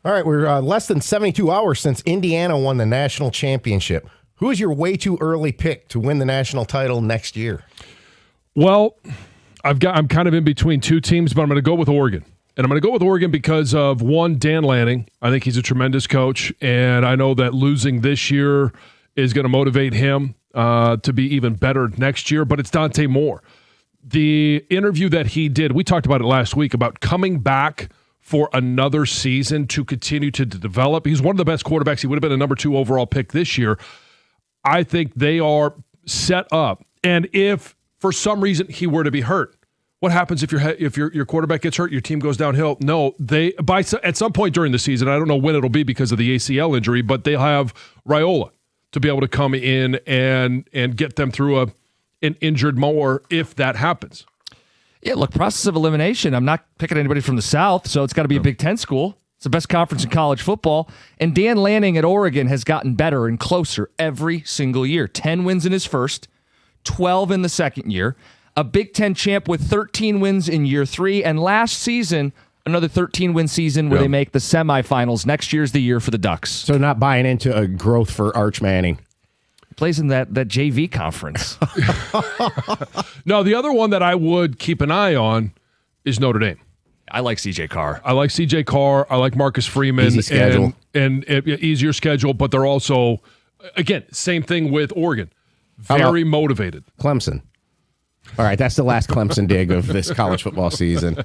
All right, we're less than 72 hours since Indiana won the national championship. Who is your way too early pick to win the national title next year? Well, I'm kind of in between two teams, but I'm going to go with Oregon. And I'm going to go with Oregon because of, one, Dan Lanning. I think he's a tremendous coach, and I know that losing this year is going to motivate him to be even better next year, but it's Dante Moore. The interview that he did, we talked about it last week, about coming back for another season to continue to develop. He's one of the best quarterbacks. He would have been a number 2 overall pick this year. I think they are set up. And if for some reason he were to be hurt, what happens if your quarterback gets hurt, your team goes downhill? No, at some point during the season, I don't know when it'll be because of the ACL injury, but they'll have Raiola to be able to come in and get them through an injured Moore if that happens. Yeah, look, process of elimination. I'm not picking anybody from the South, so it's got to be a Big Ten school. It's the best conference in college football. And Dan Lanning at Oregon has gotten better and closer every single year. 10 wins in his first, 12 in the second year. A Big Ten champ with 13 wins in year 3. And last season, another 13-win season where they make the semifinals. Next year's the year for the Ducks. So not buying into a growth for Arch Manning. Plays in that JV conference. No, the other one that I would keep an eye on is Notre Dame. I like C.J. Carr. I like Marcus Freeman. Easy schedule. And easier schedule, but they're also, again, same thing with Oregon. Very motivated. Clemson. All right, that's the last Clemson dig of this college football season.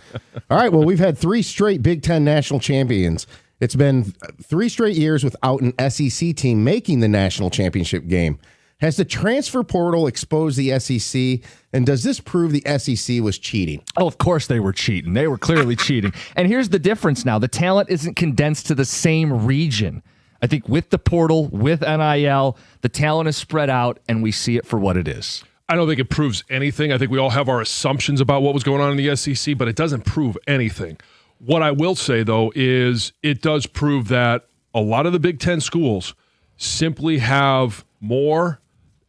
All right, well, we've had 3 straight Big Ten national champions. It's been 3 straight years without an SEC team making the national championship game. Has the transfer portal exposed the SEC, and does this prove the SEC was cheating? Oh, of course they were cheating. They were clearly cheating. And here's the difference now. The talent isn't condensed to the same region. I think with the portal, with NIL, the talent is spread out, and we see it for what it is. I don't think it proves anything. I think we all have our assumptions about what was going on in the SEC, but it doesn't prove anything. What I will say, though, is it does prove that a lot of the Big Ten schools simply have more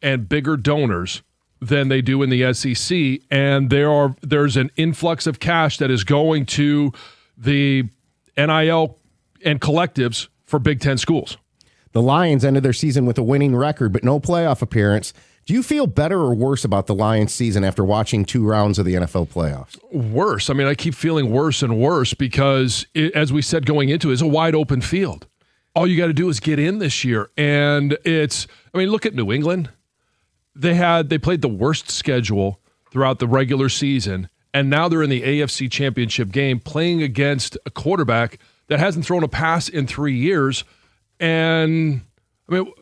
and bigger donors than they do in the SEC, and there's an influx of cash that is going to the NIL and collectives for Big Ten schools. The Lions ended their season with a winning record, but no playoff appearance. Do you feel better or worse about the Lions season after watching 2 rounds of the NFL playoffs? Worse. I mean, I keep feeling worse and worse because, as we said going into it, it's a wide open field. All you got to do is get in this year. And look at New England. They played the worst schedule throughout the regular season, and now they're in the AFC Championship game playing against a quarterback that hasn't thrown a pass in 3 years. And, I mean,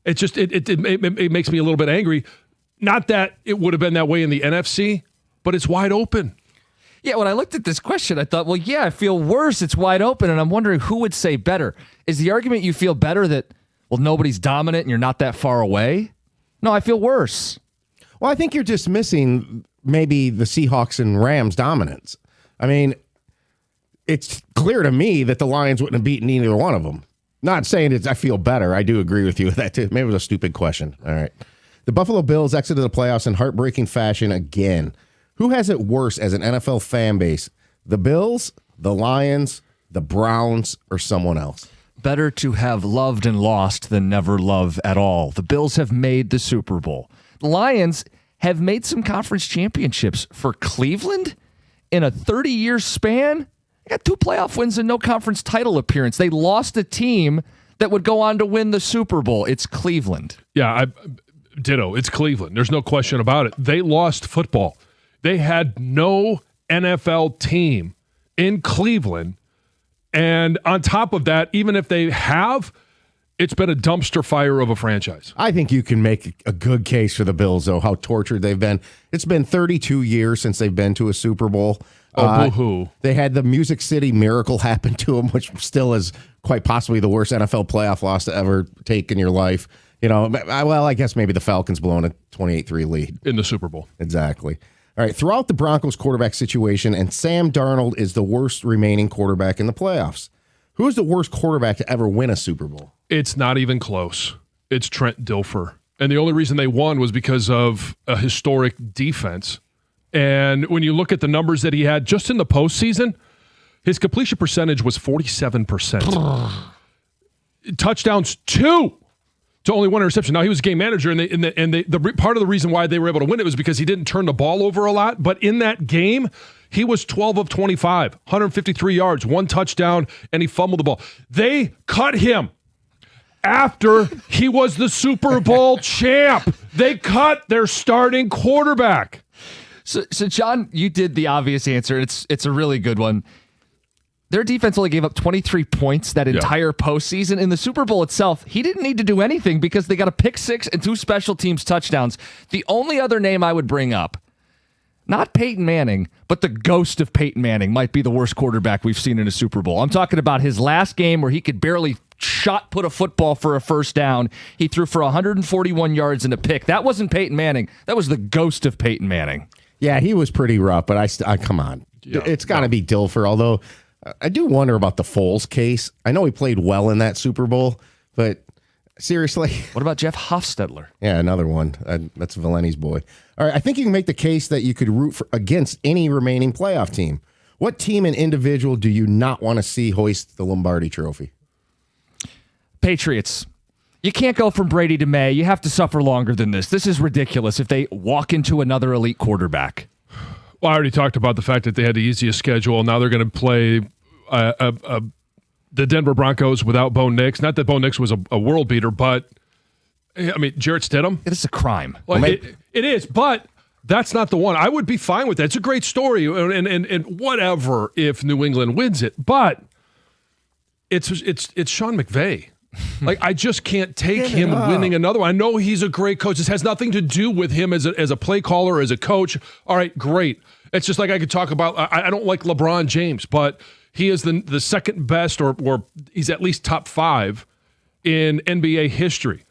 it makes me a little bit angry. Not that it would have been that way in the NFC, but it's wide open. Yeah, when I looked at this question, I thought, well, yeah, I feel worse. It's wide open, and I'm wondering who would say better. Is the argument you feel better that, well, nobody's dominant and you're not that far away? No, I feel worse. Well, I think you're dismissing maybe the Seahawks and Rams dominance. I mean, it's clear to me that the Lions wouldn't have beaten either one of them. Not saying I feel better. I do agree with you with that, too. Maybe it was a stupid question. All right. The Buffalo Bills exited the playoffs in heartbreaking fashion again. Who has it worse as an NFL fan base? The Bills, the Lions, the Browns, or someone else? Better to have loved and lost than never love at all. The Bills have made the Super Bowl. The Lions have made some conference championships. For Cleveland, in a 30-year span, they got 2 playoff wins and no conference title appearance. They lost a team that would go on to win the Super Bowl. It's Cleveland. Yeah, ditto. It's Cleveland. There's no question about it. They lost football. They had no NFL team in Cleveland. And on top of that, even if they have, it's been a dumpster fire of a franchise. I think you can make a good case for the Bills, though, how tortured they've been. It's been 32 years since they've been to a Super Bowl. Boo-hoo. They had the Music City miracle happen to them, which still is quite possibly the worst NFL playoff loss to ever take in your life. You know, well, I guess maybe the Falcons blowing a 28-3 lead. In the Super Bowl. Exactly. All right, throughout the Broncos quarterback situation, and Sam Darnold is the worst remaining quarterback in the playoffs. Who is the worst quarterback to ever win a Super Bowl? It's not even close. It's Trent Dilfer. And the only reason they won was because of a historic defense. And when you look at the numbers that he had just in the postseason, His completion percentage was 47%. Touchdowns, 2 to only 1 interception. Now, he was a game manager, and the part of the reason why they were able to win it was because he didn't turn the ball over a lot. But in that game, he was 12 of 25, 153 yards, 1 touchdown, and he fumbled the ball. They cut him after he was the Super Bowl champ. They cut their starting quarterback. So, John, you did the obvious answer. It's a really good one. Their defense only gave up 23 points that entire postseason. In the Super Bowl itself, he didn't need to do anything because they got a pick 6 and 2 special teams touchdowns. The only other name I would bring up, not Peyton Manning, but the ghost of Peyton Manning might be the worst quarterback we've seen in a Super Bowl. I'm talking about his last game where he could barely put a football for a first down. He threw for 141 yards and a pick. That wasn't Peyton Manning. That was the ghost of Peyton Manning. Yeah, he was pretty rough, but I come on. Yeah, it's got to be Dilfer, although I do wonder about the Foles case. I know he played well in that Super Bowl, but seriously. What about Jeff Hofstetler? Yeah, another one. That's Valenti's boy. All right, I think you can make the case that you could root against any remaining playoff team. What team and individual do you not want to see hoist the Lombardi Trophy? Patriots. You can't go from Brady to May. You have to suffer longer than this. This is ridiculous if they walk into another elite quarterback. Well, I already talked about the fact that they had the easiest schedule. Now they're going to play the Denver Broncos without Bo Nix. Not that Bo Nix was a world beater, but, I mean, Jarrett Stidham. It is a crime. Well, it is, but that's not the one. I would be fine with that. It's a great story, and whatever if New England wins it. But it's Sean McVay. Like, I just can't take him winning another one. I know he's a great coach. This has nothing to do with him as a play caller, as a coach. All right, great. It's just like I could talk about, I don't like LeBron James, but he is the second best, or he's at least top 5 in NBA history.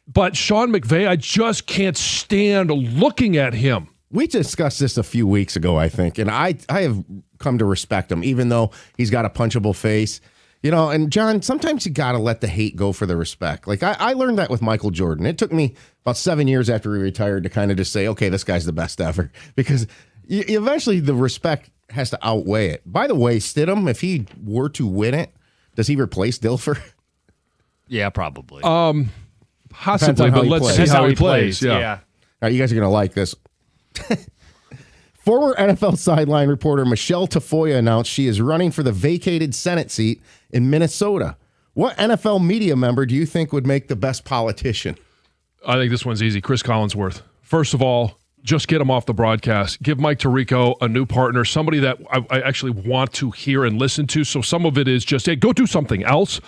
But Sean McVay, I just can't stand looking at him. We discussed this a few weeks ago, I think, and I have come to respect him, even though he's got a punchable face. You know, and John, sometimes you got to let the hate go for the respect. Like, I learned that with Michael Jordan. It took me about 7 years after he retired to kind of just say, okay, this guy's the best ever. Because eventually the respect has to outweigh it. By the way, Stidham, if he were to win it, does he replace Dilfer? Yeah, probably. Possibly, but let's see how he plays. Yeah. All right, you guys are going to like this. Former NFL sideline reporter Michelle Tafoya announced she is running for the vacated Senate seat in Minnesota. What NFL media member do you think would make the best politician? I think this one's easy. Chris Collinsworth. First of all, just get him off the broadcast. Give Mike Tirico a new partner, somebody that I actually want to hear and listen to. So some of it is just, hey, go do something else.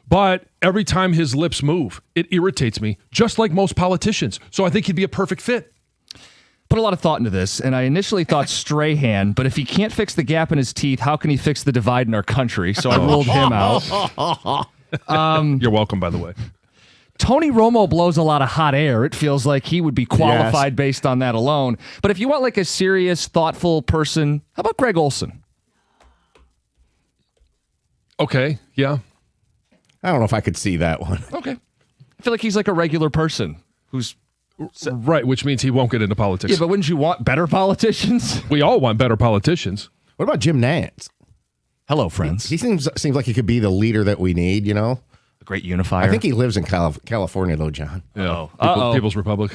But every time his lips move, it irritates me, just like most politicians. So I think he'd be a perfect fit. Put a lot of thought into this, and I initially thought Strahan, but if he can't fix the gap in his teeth, how can he fix the divide in our country? So I ruled him out. You're welcome, by the way. Tony Romo blows a lot of hot air. It feels like he would be qualified based on that alone. But if you want like a serious, thoughtful person, how about Greg Olson? Okay, yeah. I don't know if I could see that one. Okay. I feel like he's like a regular person who's... Right, which means he won't get into politics. Yeah, but wouldn't you want better politicians? We all want better politicians. What about Jim Nantz? Hello, friends. He seems like he could be the leader that we need, you know? A great unifier. I think he lives in California, though, John. Yeah. People's Republic.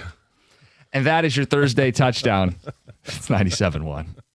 And that is your Thursday touchdown. It's 97-1.